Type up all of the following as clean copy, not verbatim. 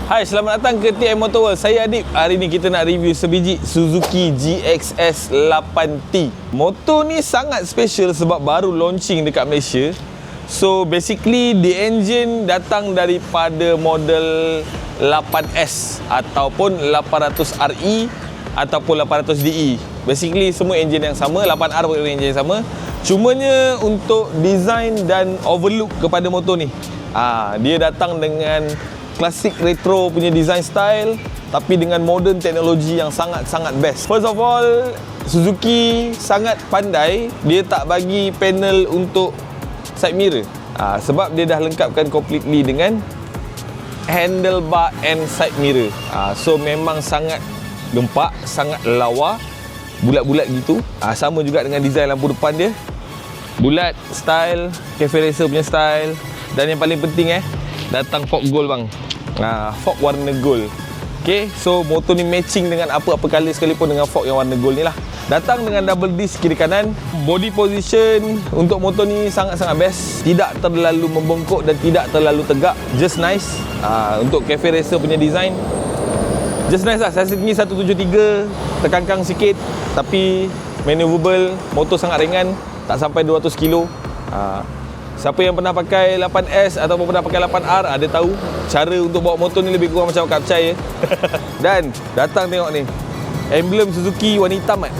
Hai, selamat datang ke TM Motor World. Saya Adib. Hari ni kita nak review sebiji Suzuki GXS 8T. Motor ni sangat special sebab baru launching dekat Malaysia. So basically the engine datang daripada model 8S ataupun 800RE ataupun 800DE. Basically semua engine yang sama, 8R pun engine yang sama. Cumanya untuk design dan overlook kepada motor ni, dia datang dengan klasik retro punya design style tapi dengan modern teknologi yang sangat-sangat best. First of all, Suzuki sangat pandai, dia tak bagi panel untuk side mirror. Sebab dia dah lengkapkan completely dengan handlebar and side mirror. So memang sangat gempak, sangat lawa, bulat-bulat gitu. Sama juga dengan design lampu depan dia, bulat style, cafe racer punya style. Dan yang paling penting datang fog gold bang. Fog warna gold. Okay, so motor ni matching dengan apa-apa color sekalipun dengan fog yang warna gold ni lah. Datang dengan double disc kiri kanan. Body position untuk motor ni sangat-sangat best. Tidak terlalu membongkok dan tidak terlalu tegak. Just nice. Untuk cafe racer punya design, just nice lah. Saya tinggi 173, terkangkang sikit tapi maneuverable. Motor sangat ringan, tak sampai 200 kilo. Siapa yang pernah pakai 8S ataupun pernah pakai 8R, dia tahu cara untuk bawa motor ni lebih kurang macam kapcai. Dan datang tengok ni, emblem Suzuki warna hitam kan.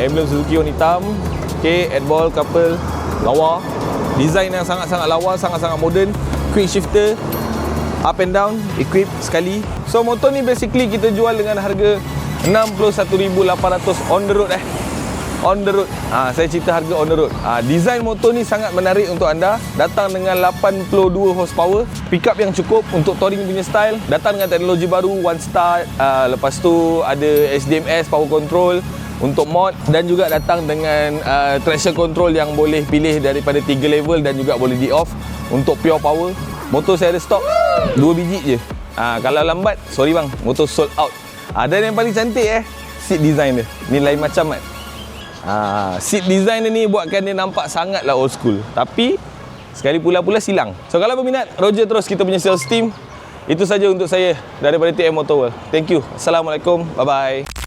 Emblem Suzuki warna hitam. Okay, headball couple lawa. Design yang sangat-sangat lawa, sangat-sangat modern. Quick shifter, up and down, equip sekali. So motor ni basically kita jual dengan harga 61,800 on the road on the road. Saya cerita harga on the road. Design motor ni sangat menarik untuk anda. Datang dengan 82 horsepower, pickup yang cukup untuk touring punya style. Datang dengan teknologi baru, one start. Lepas tu ada SDMS, power control untuk mod. Dan juga datang dengan traction control yang boleh pilih daripada 3 level dan juga boleh di off untuk pure power. Motor saya ada stok 2 biji je. Kalau lambat, sorry bang, motor sold out. Dan yang paling cantik seat design dia ni lain macam kan. Seat design ni buatkan dia nampak sangatlah old school, tapi sekali pula silang. So kalau berminat, roger terus kita punya sales team. Itu saja untuk saya daripada TM Motor World. Thank you. Assalamualaikum. Bye bye.